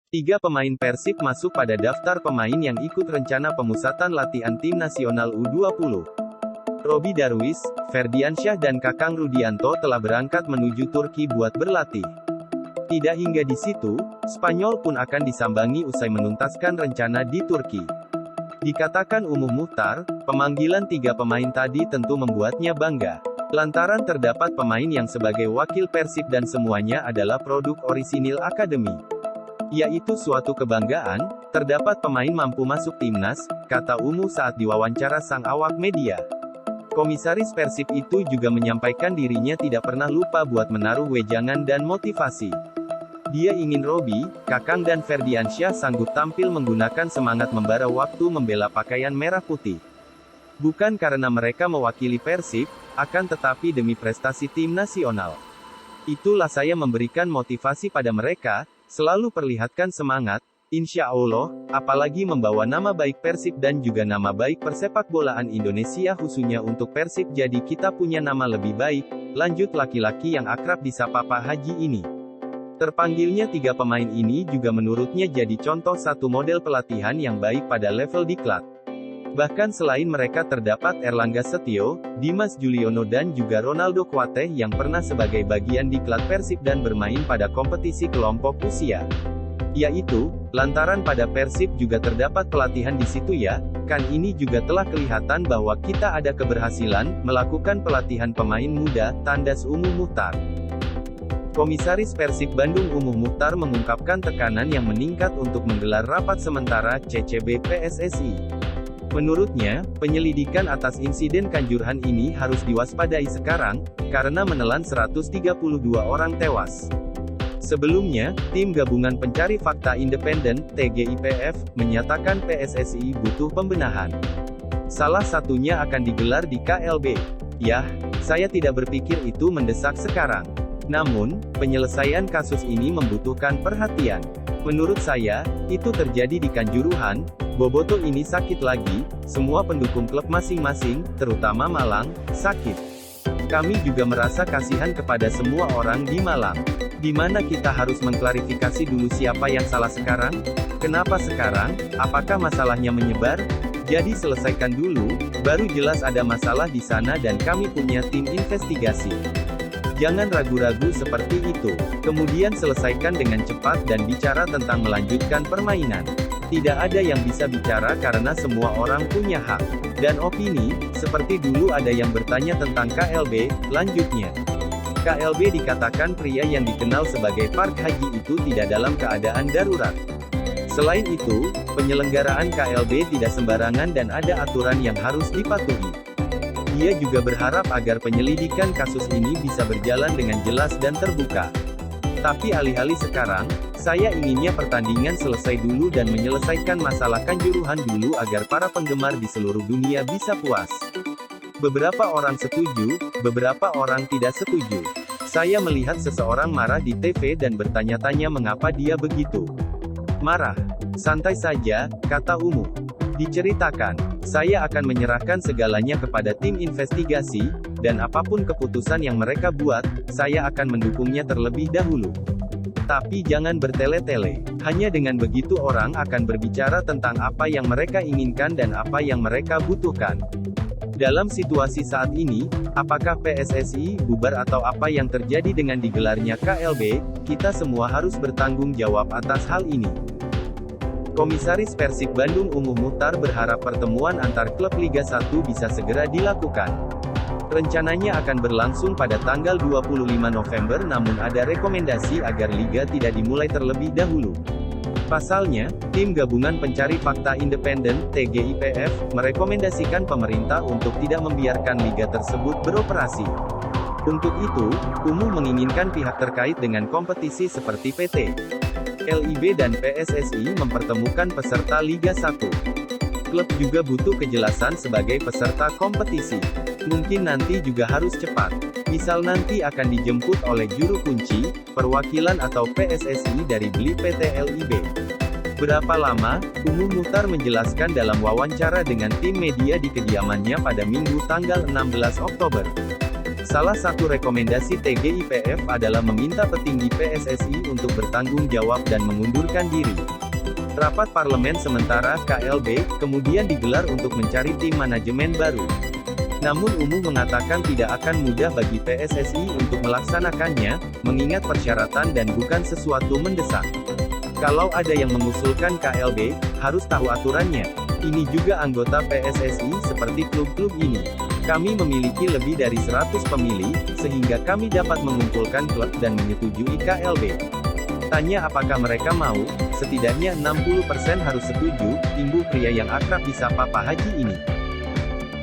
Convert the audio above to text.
Tiga pemain Persib masuk pada daftar pemain yang ikut rencana pemusatan latihan tim nasional U20. Robby Darwish, Ferdiansyah dan Kakang Rudianto telah berangkat menuju Turki buat berlatih. Tidak hingga di situ, Spanyol pun akan disambangi usai menuntaskan rencana di Turki. Dikatakan Umuh Muchtar, pemanggilan tiga pemain tadi tentu membuatnya bangga. Lantaran terdapat pemain yang sebagai wakil Persib dan semuanya adalah produk orisinil akademi. Yaitu suatu kebanggaan, terdapat pemain mampu masuk timnas, kata Umuh saat diwawancara sang awak media. Komisaris Persib itu juga menyampaikan dirinya tidak pernah lupa buat menaruh wejangan dan motivasi. Dia ingin Robby, Kakang dan Ferdiansyah sanggup tampil menggunakan semangat membara waktu membela pakaian merah putih. Bukan karena mereka mewakili Persib, akan tetapi demi prestasi tim nasional. Itulah saya memberikan motivasi pada mereka, selalu perlihatkan semangat, insya Allah, apalagi membawa nama baik Persib dan juga nama baik persepakbolaan Indonesia khususnya untuk Persib jadi kita punya nama lebih baik, lanjut laki-laki yang akrab disapa Pak Haji ini. Terpanggilnya tiga pemain ini juga menurutnya jadi contoh satu model pelatihan yang baik pada level diklat. Bahkan selain mereka terdapat Erlangga Setio, Dimas Juliono dan juga Ronaldo Kuateh yang pernah sebagai bagian diklat Persib dan bermain pada kompetisi kelompok usia. Yaitu, lantaran pada Persib juga terdapat pelatihan di situ ya, kan ini juga telah kelihatan bahwa kita ada keberhasilan, melakukan pelatihan pemain muda, tandas Umuh Muchtar. Komisaris Persib Bandung Umuh Muchtar mengungkapkan tekanan yang meningkat untuk menggelar rapat sementara CCB PSSI. Menurutnya, penyelidikan atas insiden Kanjuruhan ini harus diwaspadai sekarang, karena menelan 132 orang tewas. Sebelumnya, Tim Gabungan Pencari Fakta Independen, TGIPF, menyatakan PSSI butuh pembenahan. Salah satunya akan digelar di KLB. Yah, saya tidak berpikir itu mendesak sekarang. Namun, penyelesaian kasus ini membutuhkan perhatian. Menurut saya, itu terjadi di Kanjuruhan, Boboto ini sakit lagi, semua pendukung klub masing-masing, terutama Malang, sakit. Kami juga merasa kasihan kepada semua orang di Malang. Di mana kita harus mengklarifikasi dulu siapa yang salah sekarang? Kenapa sekarang? Apakah masalahnya menyebar? Jadi selesaikan dulu, baru jelas ada masalah di sana dan kami punya tim investigasi. Jangan ragu-ragu seperti itu. Kemudian selesaikan dengan cepat dan bicara tentang melanjutkan permainan. Tidak ada yang bisa bicara karena semua orang punya hak dan opini, seperti dulu ada yang bertanya tentang KLB, lanjutnya. KLB dikatakan pria yang dikenal sebagai Park Haji itu tidak dalam keadaan darurat. Selain itu, penyelenggaraan KLB tidak sembarangan dan ada aturan yang harus dipatuhi. Dia juga berharap agar penyelidikan kasus ini bisa berjalan dengan jelas dan terbuka. Tapi alih-alih sekarang, saya inginnya pertandingan selesai dulu dan menyelesaikan masalah Kanjuruhan dulu agar para penggemar di seluruh dunia bisa puas. Beberapa orang setuju, beberapa orang tidak setuju. Saya melihat seseorang marah di TV dan bertanya-tanya mengapa dia begitu marah. Santai saja, kata Umuh. Diceritakan, saya akan menyerahkan segalanya kepada tim investigasi, dan apapun keputusan yang mereka buat, saya akan mendukungnya terlebih dahulu. Tapi jangan bertele-tele. Hanya dengan begitu orang akan berbicara tentang apa yang mereka inginkan dan apa yang mereka butuhkan. Dalam situasi saat ini, apakah PSSI bubar atau apa yang terjadi dengan digelarnya KLB, kita semua harus bertanggung jawab atas hal ini. Komisaris Persib Bandung Umuh Muchtar berharap pertemuan antar klub Liga 1 bisa segera dilakukan. Rencananya akan berlangsung pada tanggal 25 November namun ada rekomendasi agar Liga tidak dimulai terlebih dahulu. Pasalnya, Tim Gabungan Pencari Fakta Independen, TGIPF, merekomendasikan pemerintah untuk tidak membiarkan Liga tersebut beroperasi. Untuk itu, Umuh menginginkan pihak terkait dengan kompetisi seperti PT LIB dan PSSI mempertemukan peserta Liga 1. Klub juga butuh kejelasan sebagai peserta kompetisi. Mungkin nanti juga harus cepat. Misal nanti akan dijemput oleh juru kunci, perwakilan atau PSSI dari beli PT LIB. Berapa lama? Umuh Muchtar menjelaskan dalam wawancara dengan tim media di kediamannya pada Minggu tanggal 16 Oktober. Salah satu rekomendasi TGIPF adalah meminta petinggi PSSI untuk bertanggung jawab dan mengundurkan diri. Rapat parlemen sementara KLB kemudian digelar untuk mencari tim manajemen baru. Namun Umu mengatakan tidak akan mudah bagi PSSI untuk melaksanakannya, mengingat persyaratan dan bukan sesuatu mendesak. Kalau ada yang mengusulkan KLB, harus tahu aturannya. Ini juga anggota PSSI seperti klub-klub ini. Kami memiliki lebih dari 100 pemilih, sehingga kami dapat mengumpulkan klub dan menyetujui KLB. Tanya apakah mereka mau, setidaknya 60% harus setuju, imbuh pria yang akrab disapa Pak Haji ini.